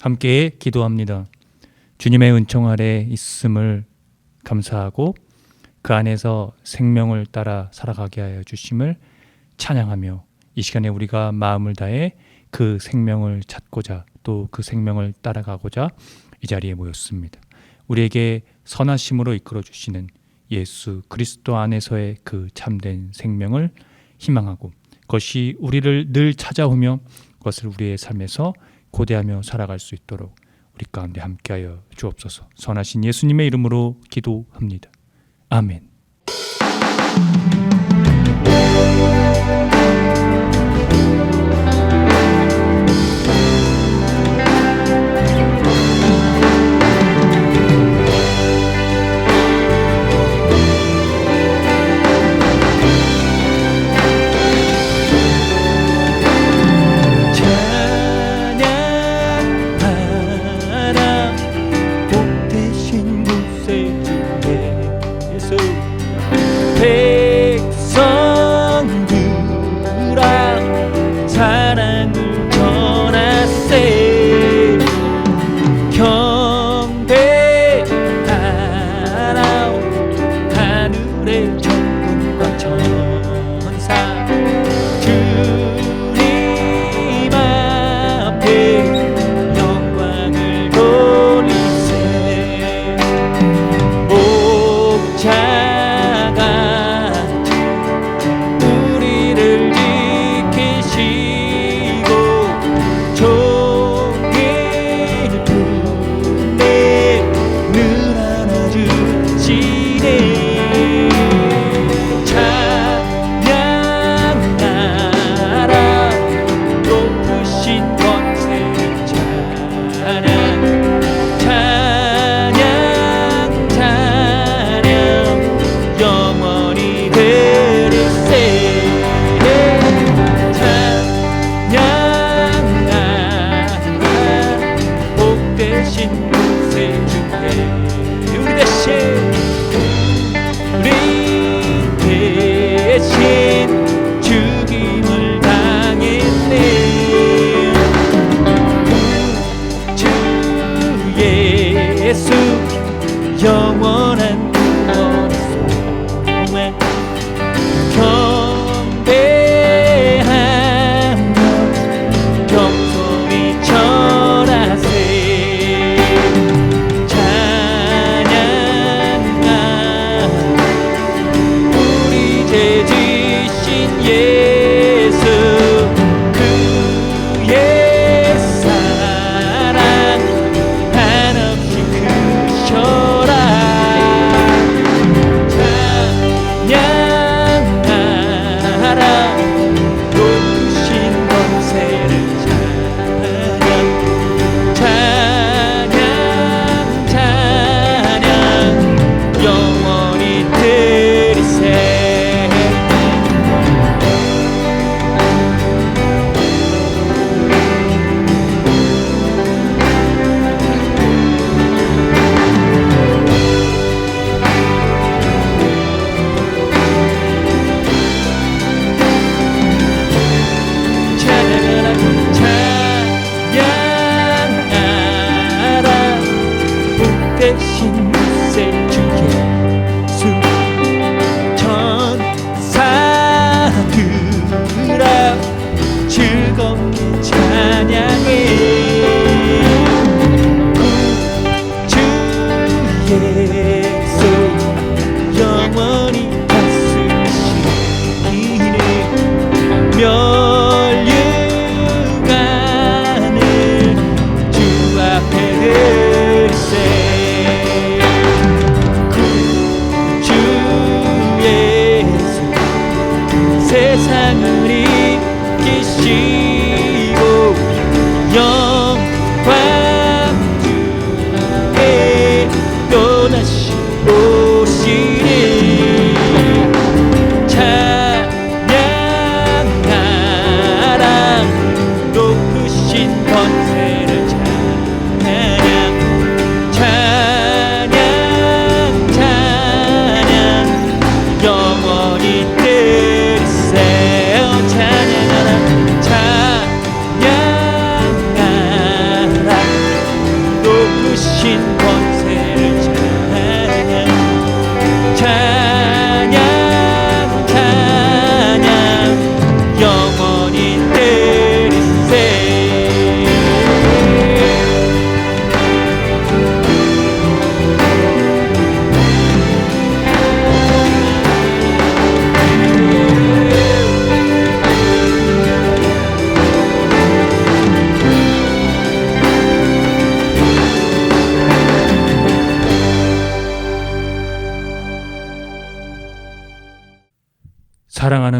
함께 기도합니다. 주님의 은총 아래 있음을 감사하고 그 안에서 생명을 따라 살아가게 하여 주심을 찬양하며 이 시간에 우리가 마음을 다해 그 생명을 찾고자 또 그 생명을 따라가고자 이 자리에 모였습니다. 우리에게 선하심으로 이끌어 주시는 예수 그리스도 안에서의 그 참된 생명을 희망하고 그것이 우리를 늘 찾아오며 그것을 우리의 삶에서 고대하며 살아갈 수 있도록 우리 가운데 함께하여 주옵소서. 선하신 예수님의 이름으로 기도합니다. 아멘. 찬양하라 복 되신 구세주의 예수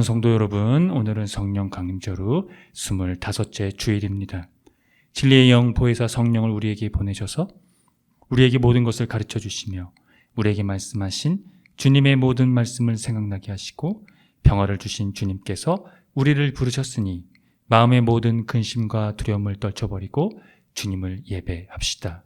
성도 여러분, 오늘은 성령 강림절후 25째 주일입니다. 진리의 영 보혜사 성령을 우리에게 보내셔서 우리에게 모든 것을 가르쳐 주시며 우리에게 말씀하신 주님의 모든 말씀을 생각나게 하시고 평화를 주신 주님께서 우리를 부르셨으니 마음의 모든 근심과 두려움을 떨쳐버리고 주님을 예배합시다.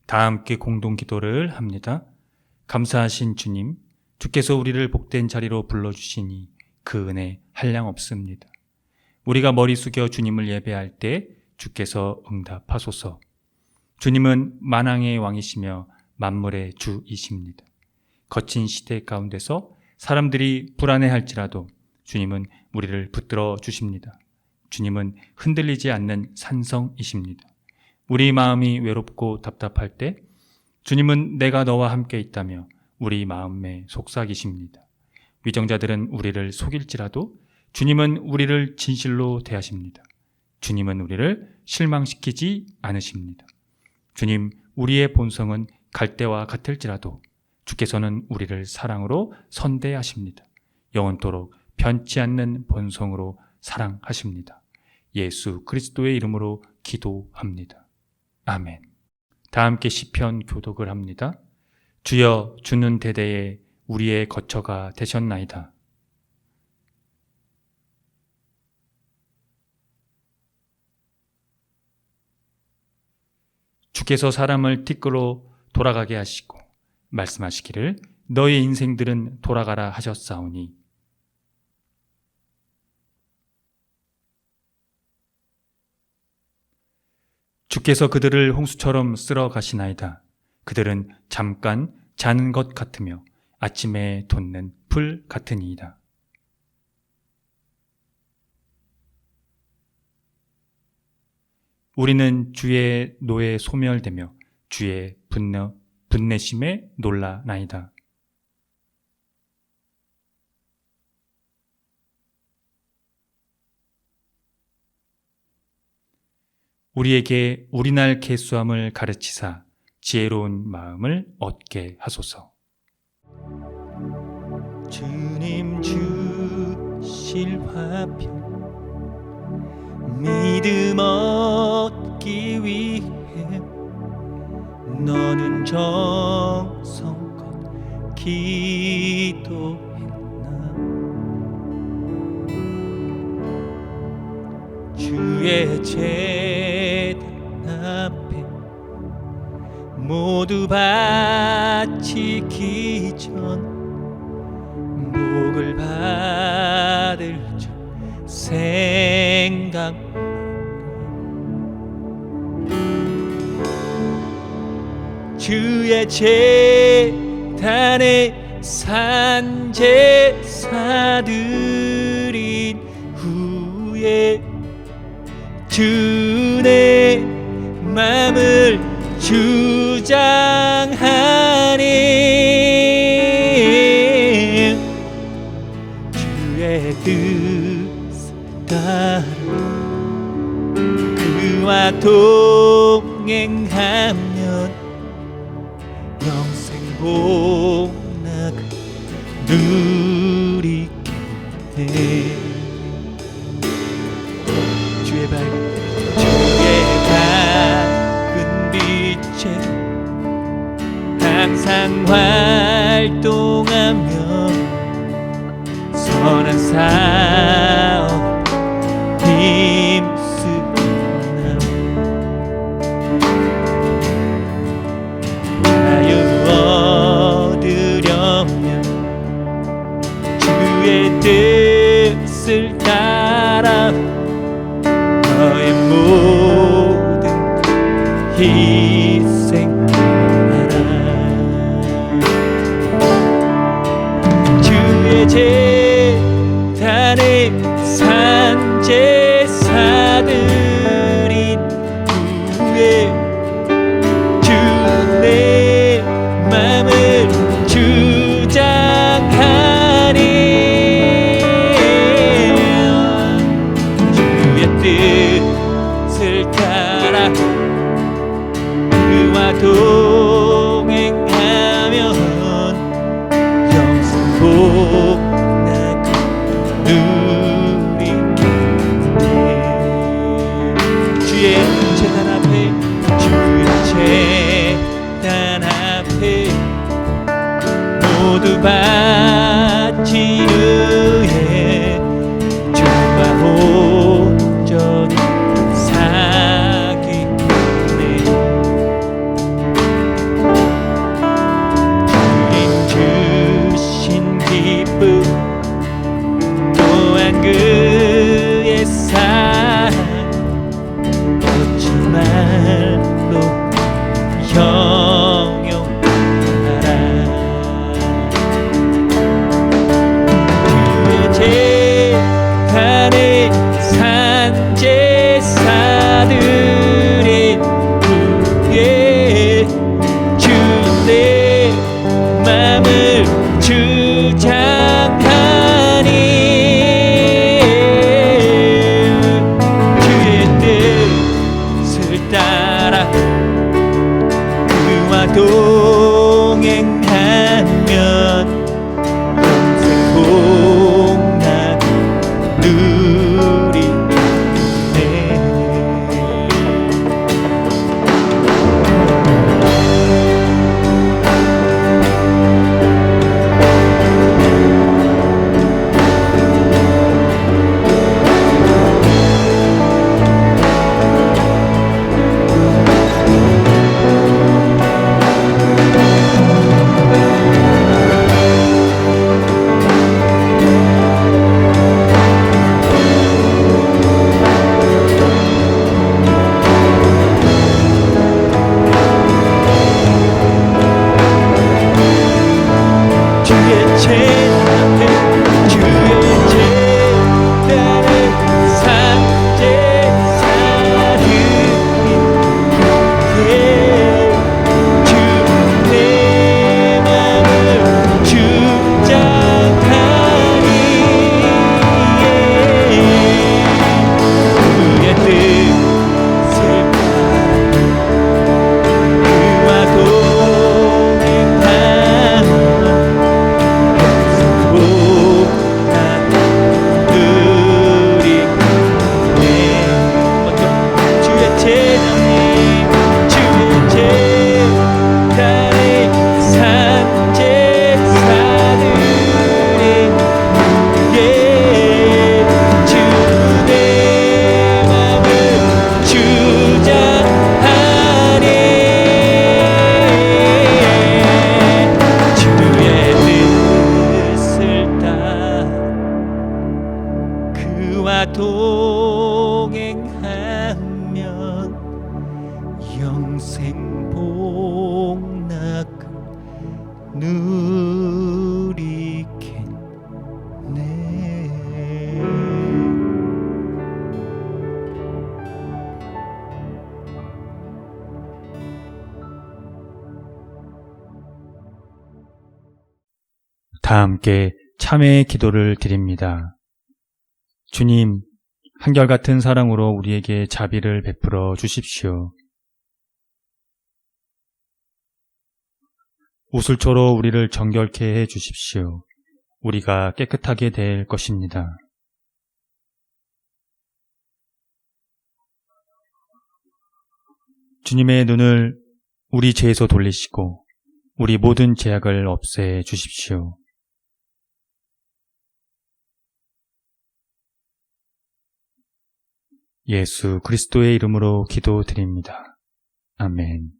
다 함께 공동 기도를 합니다. 감사하신 주님, 주께서 우리를 복된 자리로 불러주시니 그 은혜 한량 없습니다. 우리가 머리 숙여 주님을 예배할 때 주께서 응답하소서. 주님은 만왕의 왕이시며 만물의 주이십니다. 거친 시대 가운데서 사람들이 불안해할지라도 주님은 우리를 붙들어 주십니다. 주님은 흔들리지 않는 산성이십니다. 우리 마음이 외롭고 답답할 때 주님은 내가 너와 함께 있다며 우리 마음에 속삭이십니다. 위정자들은 우리를 속일지라도 주님은 우리를 진실로 대하십니다. 주님은 우리를 실망시키지 않으십니다. 주님, 우리의 본성은 갈대와 같을지라도 주께서는 우리를 사랑으로 선대하십니다. 영원토록 변치 않는 본성으로 사랑하십니다. 예수 그리스도의 이름으로 기도합니다. 아멘. 다 함께 시편 교독을 합니다. 주여, 주는 대대에 우리의 거처가 되셨나이다. 주께서 사람을 티끌로 돌아가게 하시고 말씀하시기를 너의 인생들은 돌아가라 하셨사오니 주께서 그들을 홍수처럼 쓸어 가시나이다. 그들은 잠깐 자는 것 같으며 아침에 돋는 풀 같으니이다. 우리는 주의 노에 소멸되며 주의 분내심에 놀라나이다. 우리에게 우리날 계수함을 가르치사 지혜로운 마음을 얻게 하소서. 주님 주실 화평 믿음 얻기 위해 너는 정성껏 기도했나. 주의 제단 앞에 모두 바치기 전 복을 받을 줄 생각나라. 주의 제단에 산제사드린 후에 주의 맘을 주장하니 주의 뜻 따라 그와 동행하면 영생 복락을 누리겠네. 주의 밝은 빛에 활동하며 선한 사업 힘쓰나 자유 얻으려면 주의 뜻을 따라 너의 모든 희생하라. 주의 제단에 산제사들인 후에 주 내 맘을 주장하니 주의 뜻을 따라 그와 동행하면 영생 복락 누리겠네. 주의 제단 앞에 주의 제단 앞에 모두 바친 후에 주와 온전히 사귀네. 주님 주신 기쁨 또한 그의 사랑 어찌 말로 형용하라. 주의 제단에 산제사들의 후에 주 내 맘을 주장하니 주의 뜻을 따라 그와 동행하면 영생 복락 누리네. 주의 제단에 산제사들인 후에 주 내 맘을 주장하니 그의 뜻을 그와 동행하면 복락 누리네. 주의 제단에 산제사들인 후에 주 내 맘을 주장하니 주의 뜻을 따라 그와 동행하면 영생 복락 누리겠네. 다 함께 참회의 기도를 드립니다. 주님, 한결같은 사랑으로 우리에게 자비를 베풀어 주십시오. 우슬초로 우리를 정결케 해 주십시오. 우리가 깨끗하게 될 것입니다. 주님의 눈을 우리 죄에서 돌리시고 우리 모든 죄악을 없애 주십시오. 예수 그리스도의 이름으로 기도드립니다. 아멘.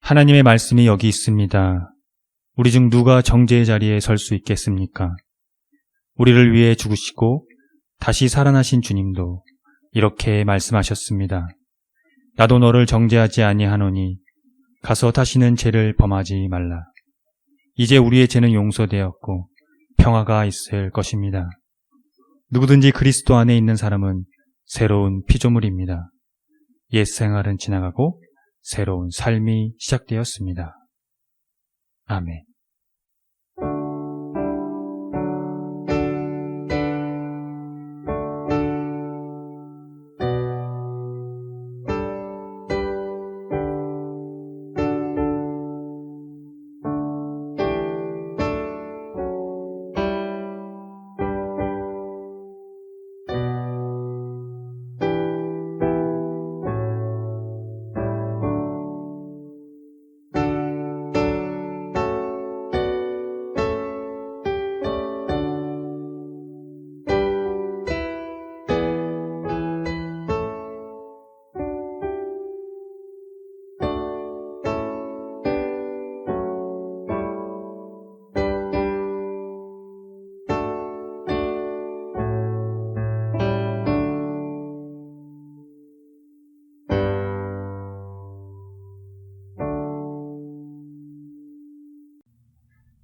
하나님의 말씀이 여기 있습니다. 우리 중 누가 정죄의 자리에 설 수 있겠습니까? 우리를 위해 죽으시고 다시 살아나신 주님도 이렇게 말씀하셨습니다. 나도 너를 정죄하지 아니하노니 가서 다시는 죄를 범하지 말라. 이제 우리의 죄는 용서되었고 평화가 있을 것입니다. 누구든지 그리스도 안에 있는 사람은 새로운 피조물입니다. 옛 생활은 지나가고 새로운 삶이 시작되었습니다. 아멘.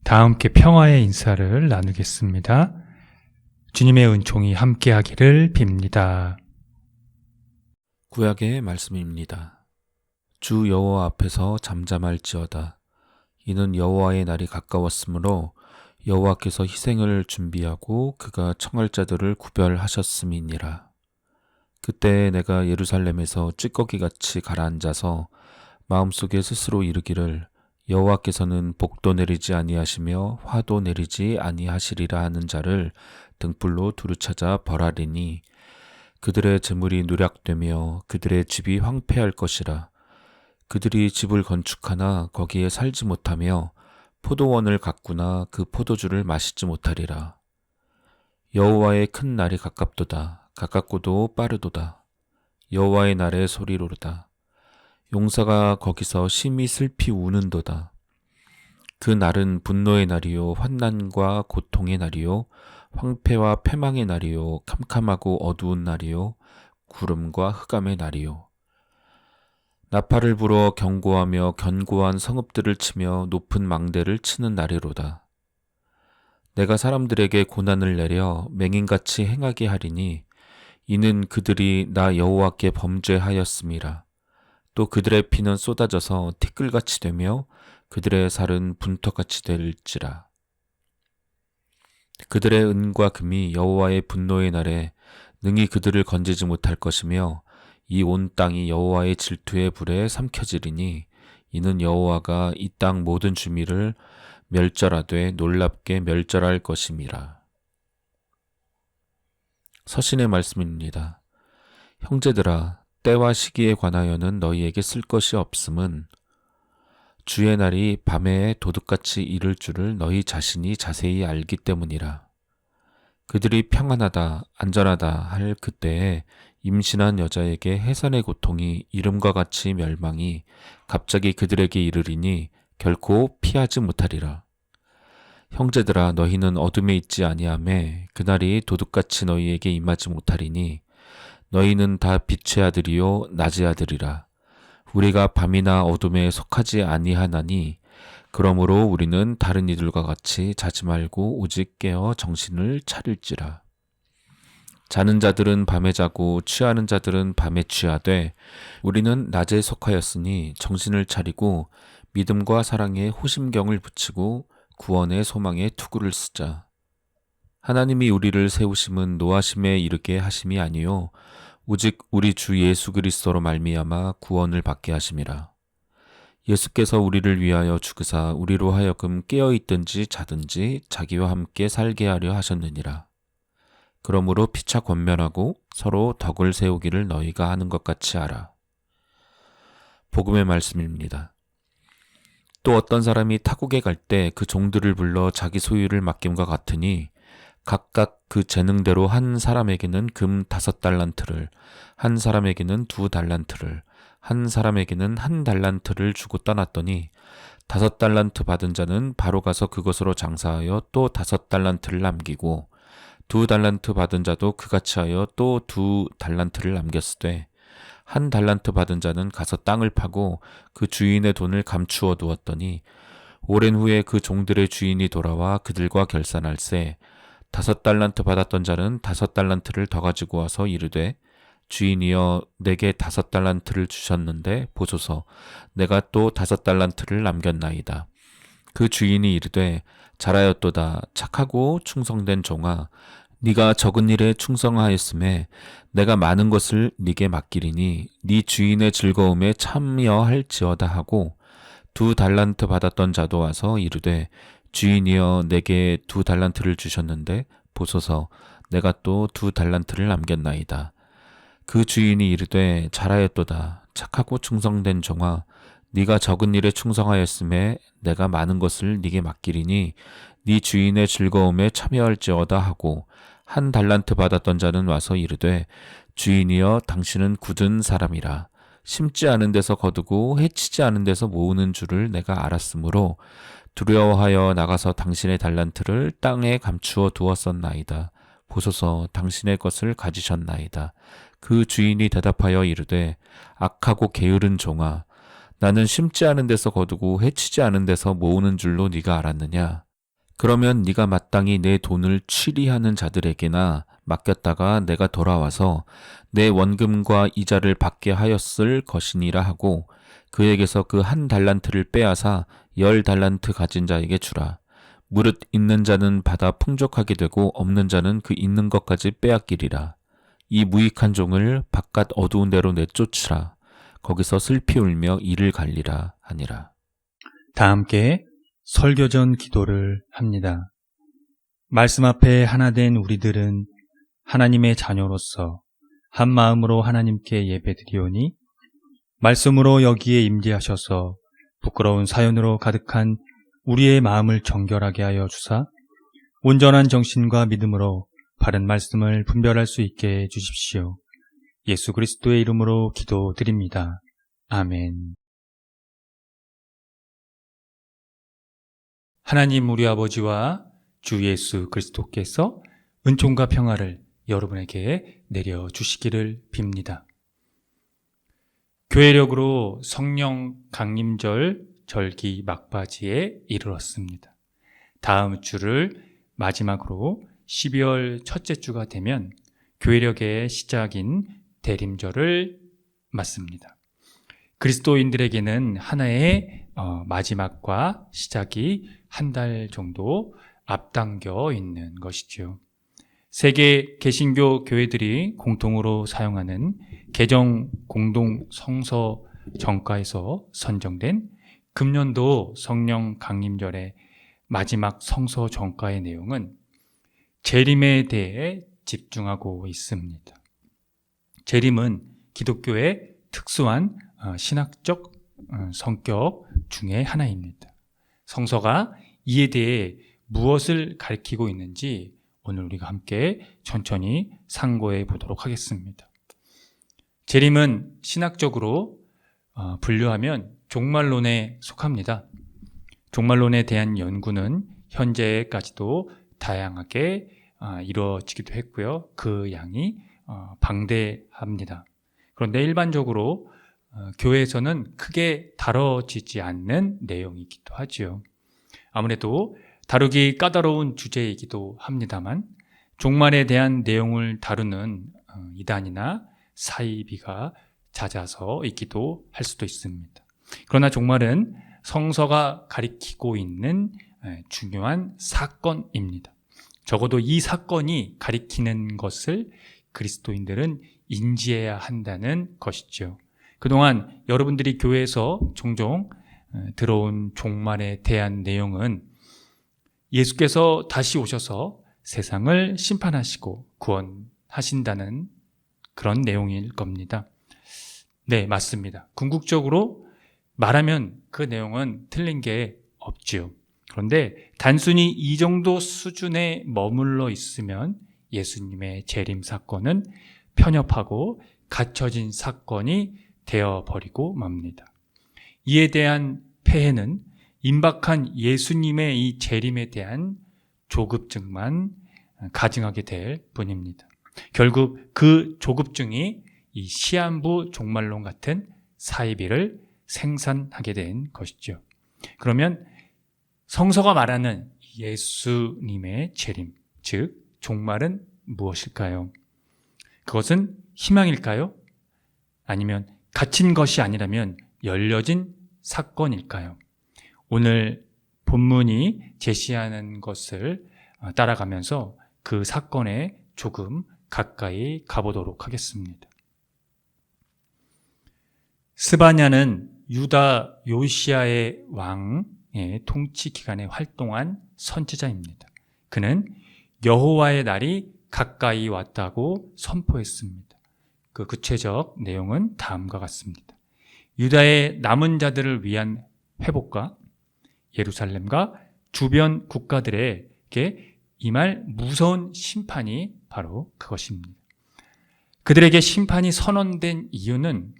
다 함께 평화의 인사를 나누겠습니다. 주님의 은총이 함께하기를 빕니다. 구약의 말씀입니다. 주 여호와 앞에서 잠잠할지어다. 이는 여호와의 날이 가까웠으므로 여호와께서 희생을 준비하고 그가 청할 자들을 구별하셨음이니라. 그때 내가 예루살렘에서 찌꺼기같이 가라앉아서 마음속에 스스로 이르기를 여호와께서는 복도 내리지 아니하시며 화도 내리지 아니하시리라 하는 자를 등불로 두루 찾아 벌하리니 그들의 재물이 누락되며 그들의 집이 황폐할 것이라. 그들이 집을 건축하나 거기에 살지 못하며 포도원을 가꾸나 그 포도주를 마시지 못하리라. 여호와의 큰 날이 가깝도다. 가깝고도 빠르도다. 여호와의 날의 소리로다. 용사가 거기서 심히 슬피 우는도다. 그 날은 분노의 날이요 환난과 고통의 날이요 황폐와 패망의 날이요 캄캄하고 어두운 날이요 구름과 흑암의 날이요 나팔을 불어 경고하며 견고한 성읍들을 치며 높은 망대를 치는 날이로다. 내가 사람들에게 고난을 내려 맹인같이 행하게 하리니 이는 그들이 나 여호와께 범죄하였음이라. 또 그들의 피는 쏟아져서 티끌같이 되며 그들의 살은 분터같이 될지라. 그들의 은과 금이 여호와의 분노의 날에 능히 그들을 건지지 못할 것이며 이 온 땅이 여호와의 질투의 불에 삼켜지리니 이는 여호와가 이 땅 모든 주민을 멸절하되 놀랍게 멸절할 것임이라. 서신의 말씀입니다. 형제들아, 때와 시기에 관하여는 너희에게 쓸 것이 없음은 주의 날이 밤에 도둑같이 이를 줄을 너희 자신이 자세히 알기 때문이라. 그들이 평안하다, 안전하다 할 그때에 임신한 여자에게 해산의 고통이 이름과 같이 멸망이 갑자기 그들에게 이르리니 결코 피하지 못하리라. 형제들아, 너희는 어둠에 있지 아니하매 그날이 도둑같이 너희에게 임하지 못하리니 너희는 다 빛의 아들이요 낮의 아들이라. 우리가 밤이나 어둠에 속하지 아니하나니 그러므로 우리는 다른 이들과 같이 자지 말고 오직 깨어 정신을 차릴지라. 자는 자들은 밤에 자고 취하는 자들은 밤에 취하되 우리는 낮에 속하였으니 정신을 차리고 믿음과 사랑에 호심경을 붙이고 구원의 소망에 투구를 쓰자. 하나님이 우리를 세우심은 노하심에 이르게 하심이 아니요 오직 우리 주 예수 그리스도로 말미암아 구원을 받게 하심이라. 예수께서 우리를 위하여 죽으사 우리로 하여금 깨어 있든지 자든지 자기와 함께 살게 하려 하셨느니라. 그러므로 피차 권면하고 서로 덕을 세우기를 너희가 하는 것 같이 하라. 복음의 말씀입니다. 또 어떤 사람이 타국에 갈 때 그 종들을 불러 자기 소유를 맡김과 같으니 각각 그 재능대로 한 사람에게는 금 5달란트를, 한 사람에게는 2달란트를, 한 사람에게는 1달란트를 주고 떠났더니 5달란트 받은 자는 바로 가서 그것으로 장사하여 또 5달란트를 남기고 2달란트 받은 자도 그같이 하여 또 2달란트를 남겼으되 1달란트 받은 자는 가서 땅을 파고 그 주인의 돈을 감추어 두었더니 오랜 후에 그 종들의 주인이 돌아와 그들과 결산할세 5달란트 받았던 자는 5달란트를 더 가지고 와서 이르되 주인이여 내게 5달란트를 주셨는데 보소서 내가 또 5달란트를 남겼나이다. 그 주인이 이르되 잘하였도다 착하고 충성된 종아 네가 적은 일에 충성하였음에 내가 많은 것을 네게 맡기리니 네 주인의 즐거움에 참여할지어다 하고 2달란트 받았던 자도 와서 이르되 주인이여 내게 2달란트를 주셨는데 보소서 내가 또 2달란트를 남겼나이다. 그 주인이 이르되 잘하였도다 착하고 충성된 종아 네가 적은 일에 충성하였음에 내가 많은 것을 네게 맡기리니 네 주인의 즐거움에 참여할지어다 하고 1달란트 받았던 자는 와서 이르되 주인이여 당신은 굳은 사람이라 심지 않은 데서 거두고 해치지 않은 데서 모으는 줄을 내가 알았으므로 두려워하여 나가서 당신의 달란트를 땅에 감추어 두었었나이다. 보소서 당신의 것을 가지셨나이다. 그 주인이 대답하여 이르되 악하고 게으른 종아 나는 심지 않은 데서 거두고 해치지 않은 데서 모으는 줄로 네가 알았느냐? 그러면 네가 마땅히 내 돈을 취리하는 자들에게나 맡겼다가 내가 돌아와서 내 원금과 이자를 받게 하였을 것이니라 하고 그에게서 그 1달란트를 빼앗아 10달란트 가진 자에게 주라. 무릇 있는 자는 받아 풍족하게 되고 없는 자는 그 있는 것까지 빼앗기리라. 이 무익한 종을 바깥 어두운 데로 내쫓으라. 거기서 슬피 울며 이를 갈리라 하니라. 다 함께 설교전 기도를 합니다. 말씀 앞에 하나 된 우리들은 하나님의 자녀로서 한 마음으로 하나님께 예배드리오니 말씀으로 여기에 임재하셔서 부끄러운 사연으로 가득한 우리의 마음을 정결하게 하여 주사 온전한 정신과 믿음으로 바른 말씀을 분별할 수 있게 해주십시오. 예수 그리스도의 이름으로 기도드립니다. 아멘. 하나님 우리 아버지와 주 예수 그리스도께서 은총과 평화를 여러분에게 내려주시기를 빕니다. 교회력으로 성령 강림절 절기 막바지에 이르렀습니다. 다음 주를 마지막으로 12월 첫째 주가 되면 교회력의 시작인 대림절을 맞습니다. 그리스도인들에게는 하나의 마지막과 시작이 한 달 정도 앞당겨 있는 것이죠. 세계 개신교 교회들이 공통으로 사용하는 개정 공동 성서 정가에서 선정된 금년도 성령 강림절의 마지막 성서 정가의 내용은 재림에 대해 집중하고 있습니다. 재림은 기독교의 특수한 신학적 성격 중에 하나입니다. 성서가 이에 대해 무엇을 가리키고 있는지 오늘 우리가 함께 천천히 상고해 보도록 하겠습니다. 재림은 신학적으로 분류하면 종말론에 속합니다. 종말론에 대한 연구는 현재까지도 다양하게 이루어지기도 했고요. 그 양이 방대합니다. 그런데 일반적으로 교회에서는 크게 다뤄지지 않는 내용이기도 하지요. 아무래도 다루기 까다로운 주제이기도 합니다만 종말에 대한 내용을 다루는 이단이나 사이비가 잦아서 있기도 할 수도 있습니다. 그러나 종말은 성서가 가리키고 있는 중요한 사건입니다. 적어도 이 사건이 가리키는 것을 그리스도인들은 인지해야 한다는 것이죠. 그동안 여러분들이 교회에서 종종 들어온 종말에 대한 내용은 예수께서 다시 오셔서 세상을 심판하시고 구원하신다는 그런 내용일 겁니다. 네, 맞습니다. 궁극적으로 말하면 그 내용은 틀린 게 없지요. 그런데 단순히 이 정도 수준에 머물러 있으면 예수님의 재림 사건은 편협하고 갖춰진 사건이 되어버리고 맙니다. 이에 대한 폐해는 임박한 예수님의 이 재림에 대한 조급증만 가증하게 될 뿐입니다. 결국 그 조급증이 이 시한부 종말론 같은 사이비를 생산하게 된 것이죠. 그러면 성서가 말하는 예수님의 재림, 즉 종말은 무엇일까요? 그것은 희망일까요? 아니면 갇힌 것이 아니라면 열려진 사건일까요? 오늘 본문이 제시하는 것을 따라가면서 그 사건에 조금 가까이 가보도록 하겠습니다. 스바냐는 유다 요시야의 왕의 통치 기간에 활동한 선지자입니다. 그는 여호와의 날이 가까이 왔다고 선포했습니다. 그 구체적 내용은 다음과 같습니다. 유다의 남은 자들을 위한 회복과 예루살렘과 주변 국가들에게 임할 무서운 심판이 바로 그것입니다. 그들에게 심판이 선언된 이유는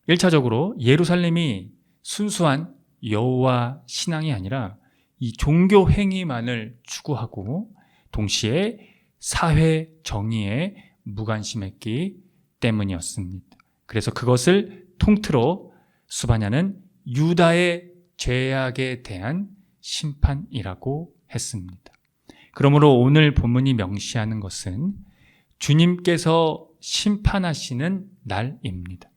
1차적으로 예루살렘이 순수한 여호와 신앙이 아니라 이 종교 행위만을 추구하고 동시에 사회 정의에 무관심했기 때문이었습니다. 그래서 그것을 통틀어 스바냐는 유다의 죄악에 대한 심판이라고 했습니다. 그러므로 오늘 본문이 명시하는 것은 주님께서 심판하시는 날입니다.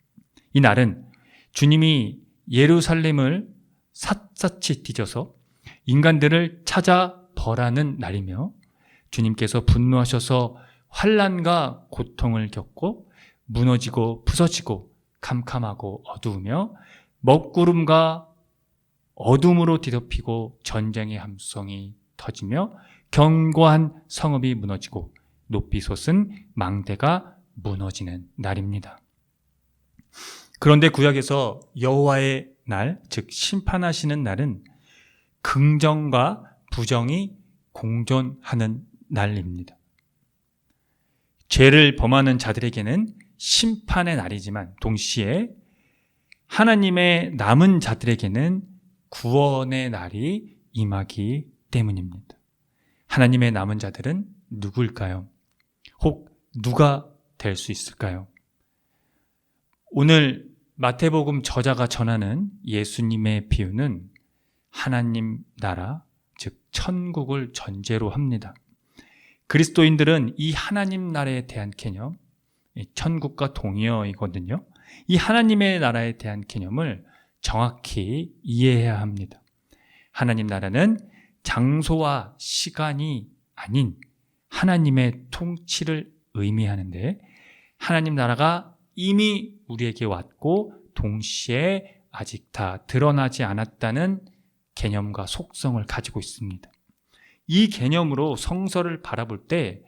이 날은 주님이 예루살렘을 샅샅이 뒤져서 인간들을 찾아 벌하는 날이며 주님께서 분노하셔서 환난과 고통을 겪고 무너지고 부서지고 캄캄하고 어두우며 먹구름과 어둠으로 뒤덮이고 전쟁의 함성이 터지며 견고한 성읍이 무너지고 높이 솟은 망대가 무너지는 날입니다. 그런데 구약에서 여호와의 날, 즉 심판하시는 날은 긍정과 부정이 공존하는 날입니다. 죄를 범하는 자들에게는 심판의 날이지만 동시에 하나님의 남은 자들에게는 구원의 날이 임하기 때문입니다. 하나님의 남은 자들은 누구일까요? 혹 누가 될 수 있을까요? 오늘 마태복음 저자가 전하는 예수님의 비유는 하나님 나라, 즉 천국을 전제로 합니다. 그리스도인들은 이 하나님 나라에 대한 개념, 천국과 동의어이거든요. 이 하나님의 나라에 대한 개념을 정확히 이해해야 합니다. 하나님 나라는 장소와 시간이 아닌 하나님의 통치를 의미하는데 하나님 나라가 이미 우리에게 왔고 동시에 아직 다 드러나지 않았다는 개념과 속성을 가지고 있습니다. 이 개념으로 성서를 바라볼 때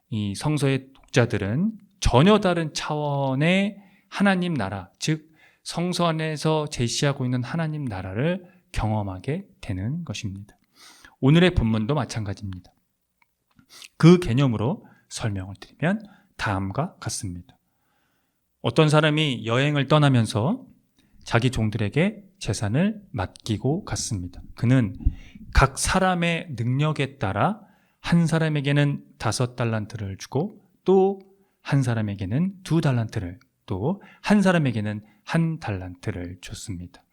이 성서의 독자들은 전혀 다른 차원의 하나님 나라, 즉 성서 안에서 제시하고 있는 하나님 나라를 경험하게 되는 것입니다. 오늘의 본문도 마찬가지입니다. 그 개념으로 설명을 드리면 다음과 같습니다. 어떤 사람이 여행을 떠나면서 자기 종들에게 재산을 맡기고 갔습니다. 그는 각 사람의 능력에 따라 한 사람에게는 5달란트를 주고 또 한 사람에게는 2달란트를, 또 한 사람에게는 1달란트를 줬습니다.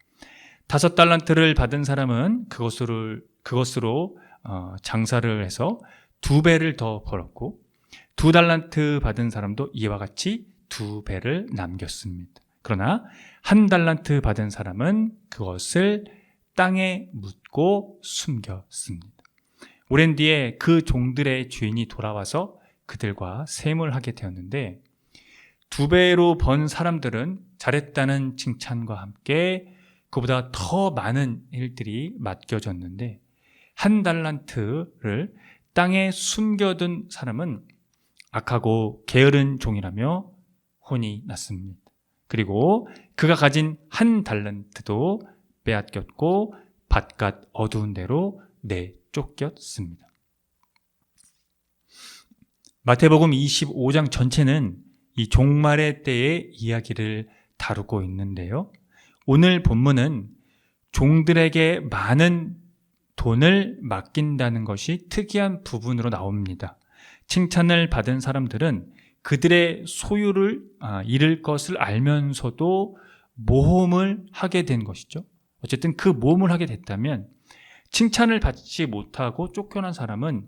5달란트를 받은 사람은 그것으로 장사를 해서 2배를 더 벌었고, 2달란트 받은 사람도 이와 같이 2배를 남겼습니다. 그러나 1달란트 받은 사람은 그것을 땅에 묻고 숨겼습니다. 오랜 뒤에 그 종들의 주인이 돌아와서 그들과 셈을 하게 되었는데, 2배로 번 사람들은 잘했다는 칭찬과 함께 그보다 더 많은 일들이 맡겨졌는데, 1달란트를 땅에 숨겨둔 사람은 악하고 게으른 종이라며 혼이 났습니다. 그리고 그가 가진 1달란트도 빼앗겼고 바깥 어두운 데로 내쫓겼습니다. 마태복음 25장 전체는 이 종말의 때의 이야기를 다루고 있는데요. 오늘 본문은 종들에게 많은 돈을 맡긴다는 것이 특이한 부분으로 나옵니다. 칭찬을 받은 사람들은 그들의 소유를 잃을 것을 알면서도 모험을 하게 된 것이죠. 어쨌든 그 모험을 하게 됐다면, 칭찬을 받지 못하고 쫓겨난 사람은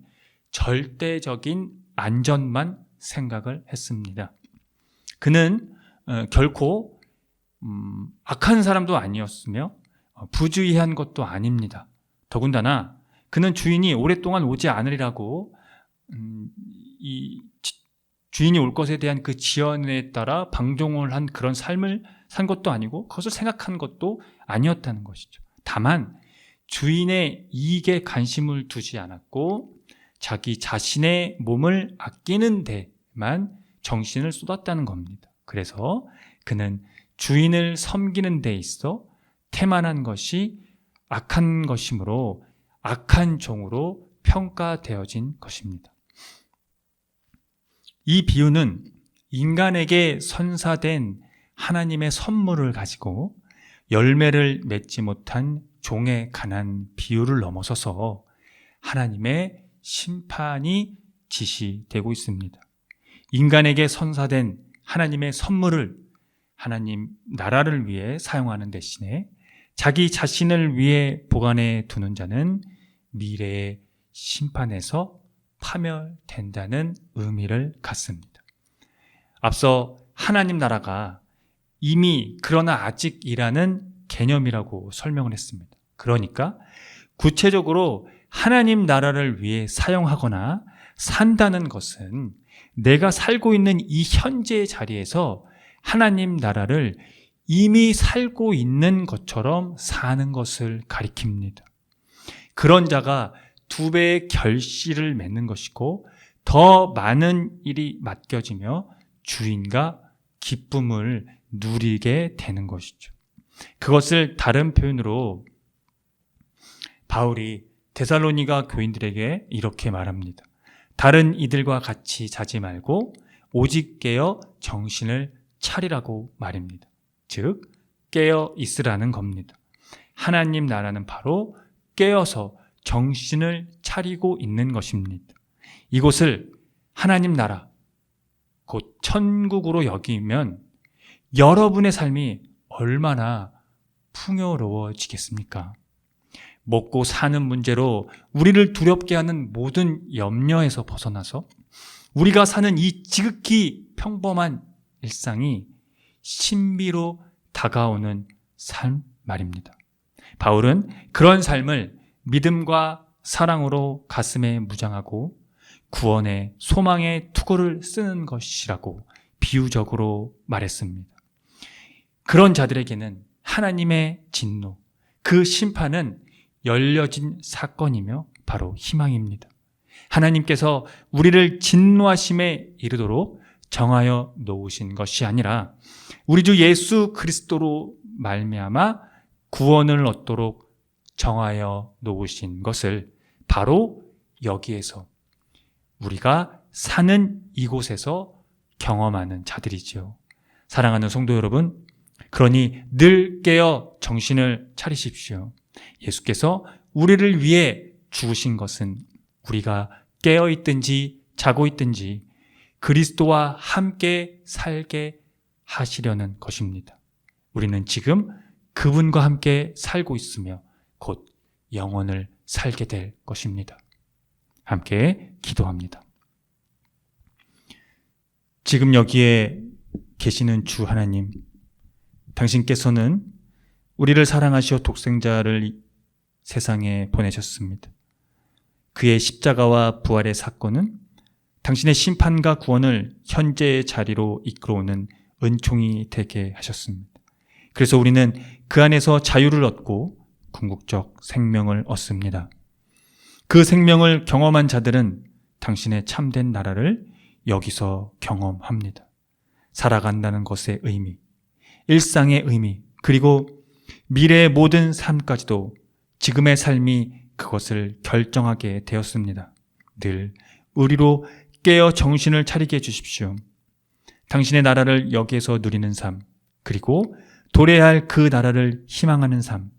절대적인 안전만 생각을 했습니다. 그는 결코 악한 사람도 아니었으며 부주의한 것도 아닙니다. 더군다나 그는 주인이 오랫동안 오지 않으리라고 주인이 올 것에 대한 그 지연에 따라 방종을 한 그런 삶을 산 것도 아니고 그것을 생각한 것도 아니었다는 것이죠. 다만 주인의 이익에 관심을 두지 않았고 자기 자신의 몸을 아끼는 데만 정신을 쏟았다는 겁니다. 그래서 그는 주인을 섬기는 데 있어 태만한 것이 악한 것이므로 악한 종으로 평가되어진 것입니다. 이 비유는 인간에게 선사된 하나님의 선물을 가지고 열매를 맺지 못한 종에 관한 비유를 넘어서서 하나님의 심판이 지시되고 있습니다. 인간에게 선사된 하나님의 선물을 하나님 나라를 위해 사용하는 대신에 자기 자신을 위해 보관해 두는 자는 미래의 심판에서 파멸된다는 의미를 갖습니다. 앞서 하나님 나라가 이미 그러나 아직이라는 개념이라고 설명을 했습니다. 그러니까 구체적으로 하나님 나라를 위해 사용하거나 산다는 것은 내가 살고 있는 이 현재의 자리에서 하나님 나라를 이미 살고 있는 것처럼 사는 것을 가리킵니다. 그런 자가 2배의 결실을 맺는 것이고 더 많은 일이 맡겨지며 주인과 기쁨을 누리게 되는 것이죠. 그것을 다른 표현으로 바울이 데살로니가 교인들에게 이렇게 말합니다. 다른 이들과 같이 자지 말고 오직 깨어 정신을 차리라고 말입니다. 즉 깨어 있으라는 겁니다. 하나님 나라는 바로 깨어서 정신을 차리고 있는 것입니다. 이곳을 하나님 나라, 곧 천국으로 여기면 여러분의 삶이 얼마나 풍요로워지겠습니까? 먹고 사는 문제로 우리를 두렵게 하는 모든 염려에서 벗어나서 우리가 사는 이 지극히 평범한 일상이 신비로 다가오는 삶 말입니다. 바울은 그런 삶을 믿음과 사랑으로 가슴에 무장하고 구원의 소망의 투구를 쓰는 것이라고 비유적으로 말했습니다. 그런 자들에게는 하나님의 진노, 그 심판은 열려진 사건이며 바로 희망입니다. 하나님께서 우리를 진노하심에 이르도록 정하여 놓으신 것이 아니라 우리 주 예수 그리스도로 말미암아 구원을 얻도록 정하여 놓으신 것을 바로 여기에서 우리가 사는 이곳에서 경험하는 자들이지요. 사랑하는 성도 여러분, 그러니 늘 깨어 정신을 차리십시오. 예수께서 우리를 위해 죽으신 것은 우리가 깨어 있든지 자고 있든지 그리스도와 함께 살게 하시려는 것입니다. 우리는 지금 그분과 함께 살고 있으며 곧 영원을 살게 될 것입니다. 함께 기도합니다. 지금 여기에 계시는 주 하나님, 당신께서는 우리를 사랑하시어 독생자를 세상에 보내셨습니다. 그의 십자가와 부활의 사건은 당신의 심판과 구원을 현재의 자리로 이끌어오는 은총이 되게 하셨습니다. 그래서 우리는 그 안에서 자유를 얻고 궁극적 생명을 얻습니다. 그 생명을 경험한 자들은 당신의 참된 나라를 여기서 경험합니다. 살아간다는 것의 의미, 일상의 의미, 그리고 미래의 모든 삶까지도 지금의 삶이 그것을 결정하게 되었습니다. 늘 우리로 깨어 정신을 차리게 해주십시오. 당신의 나라를 여기에서 누리는 삶, 그리고 도래해야 할 그 나라를 희망하는 삶,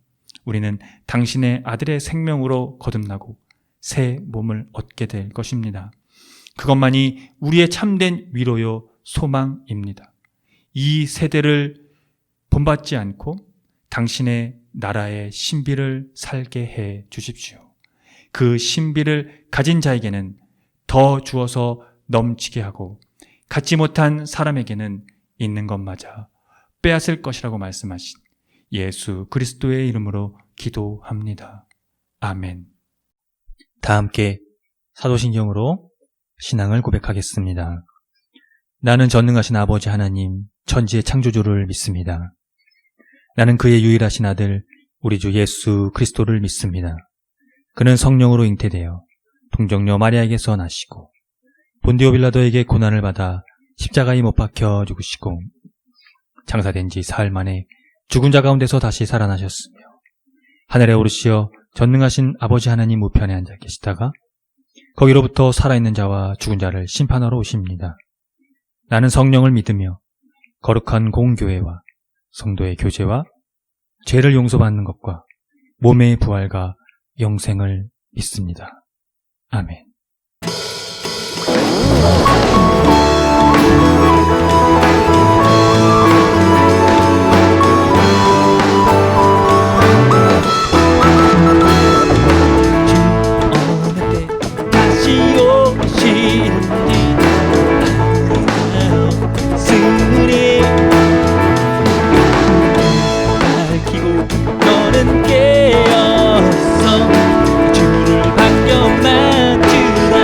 우리는 당신의 아들의 생명으로 거듭나고 새 몸을 얻게 될 것입니다. 그것만이 우리의 참된 위로요 소망입니다. 이 세대를 본받지 않고 당신의 나라의 신비를 살게 해 주십시오. 그 신비를 가진 자에게는 더 주어서 넘치게 하고 갖지 못한 사람에게는 있는 것마저 빼앗을 것이라고 말씀하신 예수 그리스도의 이름으로 기도합니다. 아멘. 다 함께 사도신경으로 신앙을 고백하겠습니다. 나는 전능하신 아버지 하나님, 천지의 창조주를 믿습니다. 나는 그의 유일하신 아들, 우리 주 예수 그리스도를 믿습니다. 그는 성령으로 잉태되어 동정녀 마리아에게서 나시고 본디오 빌라도에게 고난을 받아 십자가에 못 박혀 죽으시고 장사된 지 사흘 만에 죽은 자 가운데서 다시 살아나셨으며 하늘에 오르시어 전능하신 아버지 하나님 우편에 앉아 계시다가 거기로부터 살아있는 자와 죽은 자를 심판하러 오십니다. 나는 성령을 믿으며 거룩한 공교회와 성도의 교제와 죄를 용서받는 것과 몸의 부활과 영생을 믿습니다. 아멘. 어느 때 다시 오시는지 스리 밝히고 너는 깨어서 주를 반겨 맞으라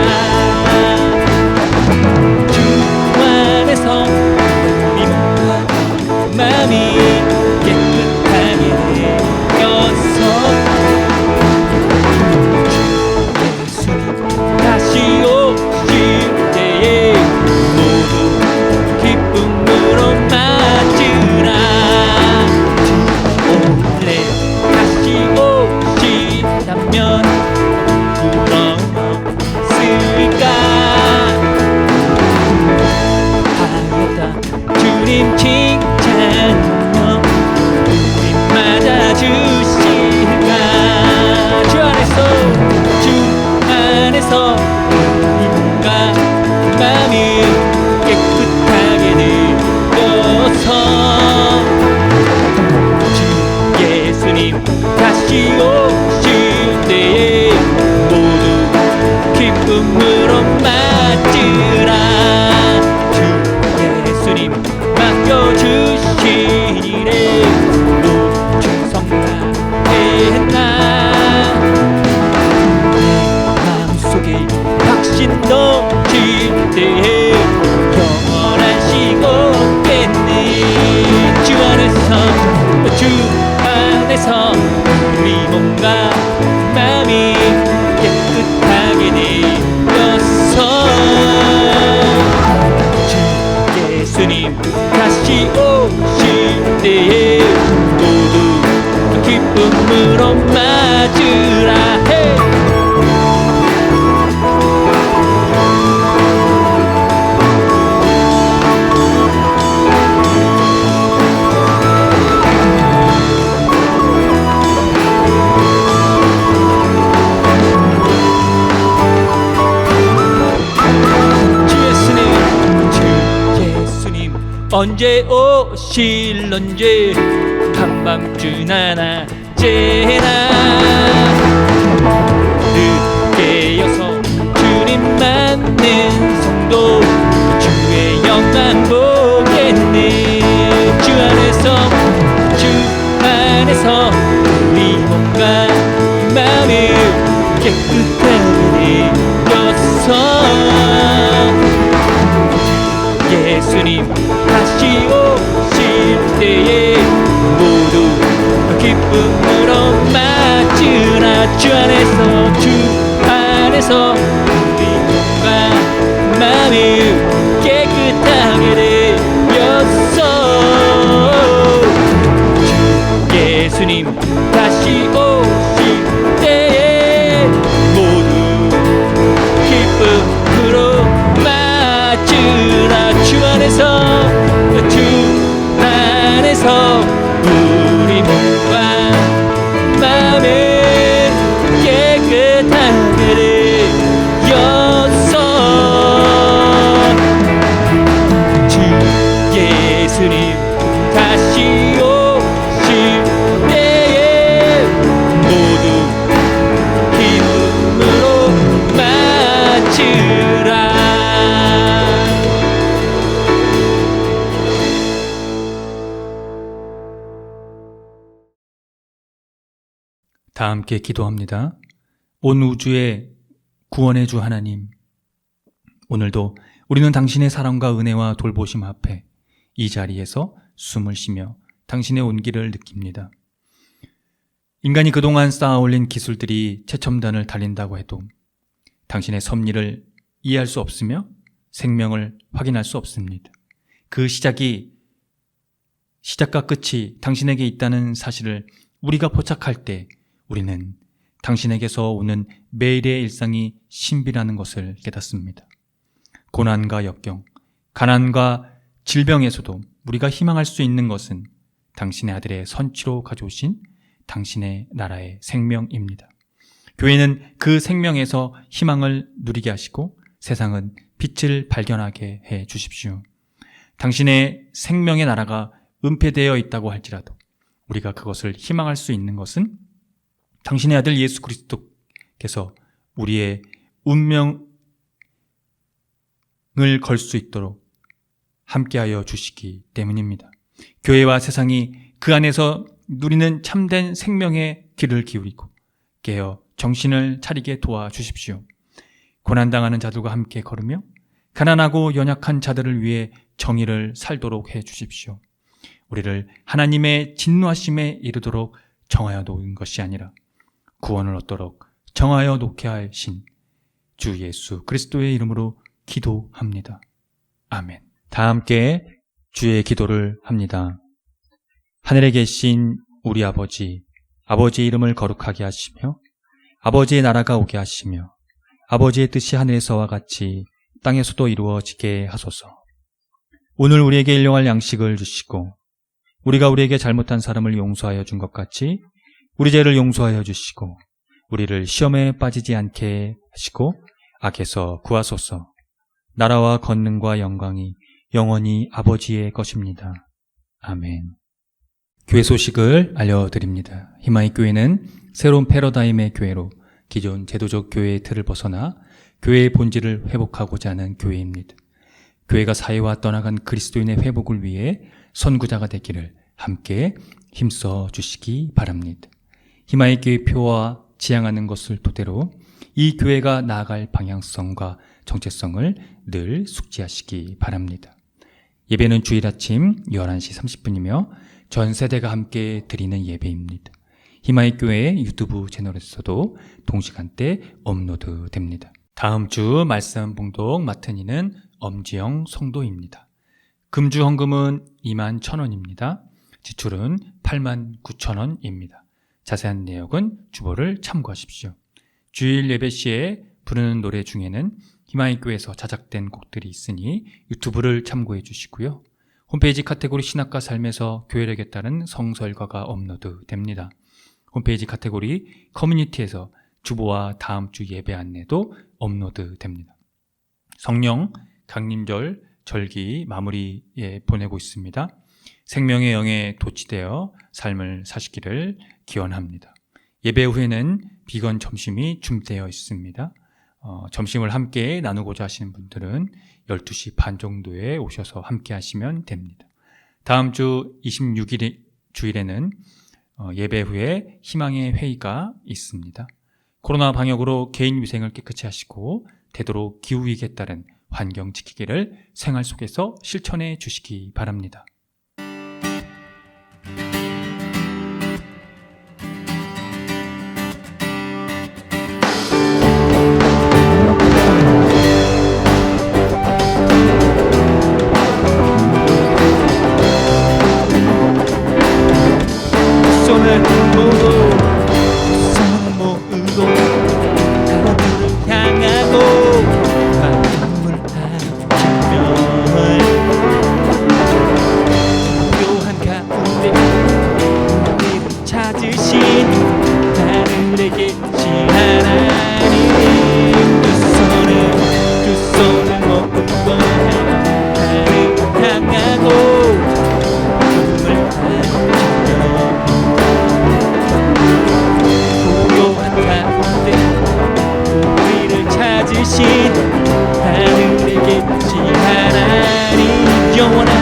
언제 오실런지 한밤중나 낮에나 늦게여서 주님 맞는 성도 주의 영광 보겠네. 주 안에서 우리 몸과 마음이 깨끗하게 되어서 예수님 다시 오실 때에 모두 기쁨으로 맞으라. 주 안에서 우리 몸과 마음이 깨끗하게 되었어. 주 예수님 다시 오실 때에 모두 기쁨으로 맞으라. 주 안에서 우리 몸과 마음이 깨끗하게 되었어. 주 예수님 다시 오실 때에 모두 기쁨으로 맞으라. 다 함께 기도합니다. 온 우주의 구원의 주 하나님, 오늘도 우리는 당신의 사랑과 은혜와 돌보심 앞에 이 자리에서 숨을 쉬며 당신의 온기를 느낍니다. 인간이 그동안 쌓아 올린 기술들이 최첨단을 달린다고 해도 당신의 섭리를 이해할 수 없으며 생명을 확인할 수 없습니다. 그 시작과 끝이 당신에게 있다는 사실을 우리가 포착할 때 우리는 당신에게서 오는 매일의 일상이 신비라는 것을 깨닫습니다. 고난과 역경, 가난과 질병에서도 우리가 희망할 수 있는 것은 당신의 아들의 선취로 가져오신 당신의 나라의 생명입니다. 교회는 그 생명에서 희망을 누리게 하시고 세상은 빛을 발견하게 해 주십시오. 당신의 생명의 나라가 은폐되어 있다고 할지라도 우리가 그것을 희망할 수 있는 것은 당신의 아들 예수 그리스도께서 우리의 운명을 걸 수 있도록 함께하여 주시기 때문입니다. 교회와 세상이 그 안에서 누리는 참된 생명의 길을 기울이고 깨어 정신을 차리게 도와주십시오. 고난당하는 자들과 함께 걸으며 가난하고 연약한 자들을 위해 정의를 살도록 해주십시오. 우리를 하나님의 진노하심에 이르도록 정하여 놓은 것이 아니라 구원을 얻도록 정하여 놓게 하신 주 예수 그리스도의 이름으로 기도합니다. 아멘. 다 함께 주의 기도를 합니다. 하늘에 계신 우리 아버지의 이름을 거룩하게 하시며 아버지의 나라가 오게 하시며 아버지의 뜻이 하늘에서와 같이 땅에서도 이루어지게 하소서. 오늘 우리에게 일용할 양식을 주시고 우리가 우리에게 잘못한 사람을 용서하여 준 것 같이 우리 죄를 용서하여 주시고 우리를 시험에 빠지지 않게 하시고 악에서 구하소서. 나라와 권능과 영광이 영원히 아버지의 것입니다. 아멘. 교회 소식을 알려드립니다. 희망의 교회는 새로운 패러다임의 교회로 기존 제도적 교회의 틀을 벗어나 교회의 본질을 회복하고자 하는 교회입니다. 교회가 사회와 떠나간 그리스도인의 회복을 위해 선구자가 되기를 함께 힘써 주시기 바랍니다. 희망의 교회 표와 지향하는 것을 토대로 이 교회가 나아갈 방향성과 정체성을 늘 숙지하시기 바랍니다. 예배는 주일 아침 11시 30분이며 전 세대가 함께 드리는 예배입니다. 희망의 교회 유튜브 채널에서도 동시간대 업로드됩니다. 다음 주 말씀 봉독 맡은 이는 엄지영 성도입니다. 금주 헌금은 21,000원입니다. 지출은 89,000원입니다. 자세한 내역은 주보를 참고하십시오. 주일 예배 시에 부르는 노래 중에는 희망의 교회에서 자작된 곡들이 있으니 유튜브를 참고해 주시고요. 홈페이지 카테고리 신학과 삶에서 교회력에 따른 성설과가 업로드됩니다. 홈페이지 카테고리 커뮤니티에서 주보와 다음 주 예배 안내도 업로드됩니다. 성령, 강림절, 절기 마무리에 보내고 있습니다. 생명의 영에 도취되어 삶을 사시기를 기원합니다. 예배 후에는 비건 점심이 준비되어 있습니다. 점심을 함께 나누고자 하시는 분들은 12시 반 정도에 오셔서 함께 하시면 됩니다. 다음 주 26일 주일에는 예배 후에 희망의 회의가 있습니다. 코로나 방역으로 개인 위생을 깨끗이 하시고 되도록 기후위기에 따른 환경 지키기를 생활 속에서 실천해 주시기 바랍니다. 손을 모으고 손을 모으고 하늘을 향하고 바람을 타치며 고요한 가운데 우리를 찾으신 하늘에 계신 하나님 두 손을 모으고 하늘을 향하고 고요한 가운데 우리를 찾으신 하늘에 계신 하나님 영원한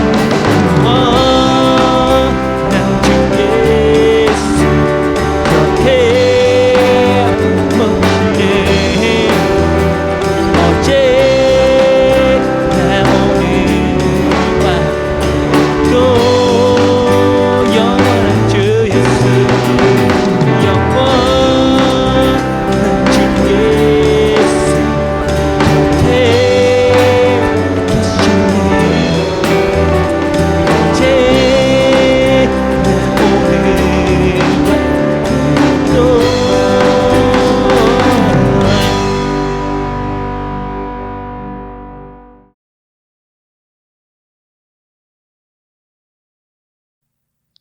난 주 예수 곁에 머무네 어제나 오늘과 또 영원한 주 예수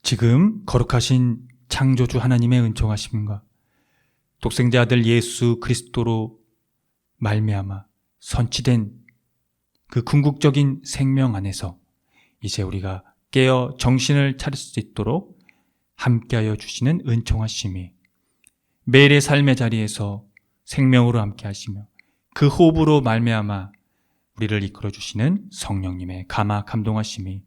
지금 거룩하신 창조주 하나님의 은총하심과 독생자 아들 예수 그리스도로 말미암아 선취된 그 궁극적인 생명 안에서 이제 우리가 깨어 정신을 차릴 수 있도록 함께하여 주시는 은총하심이 매일의 삶의 자리에서 생명으로 함께하시며 그 호흡으로 말미암아 우리를 이끌어 주시는 성령님의 감화 감동하심이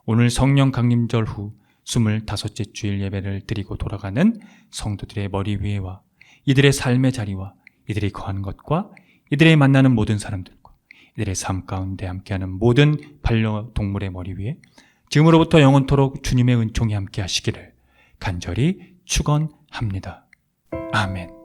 오늘 성령 강림절 후 25째 주일 예배를 드리고 돌아가는 성도들의 머리 위에와 이들의 삶의 자리와 이들이 거하는 것과 이들의 만나는 모든 사람들과 이들의 삶 가운데 함께하는 모든 반려동물의 머리 위에 지금으로부터 영원토록 주님의 은총이 함께 하시기를 간절히 축원합니다. 아멘.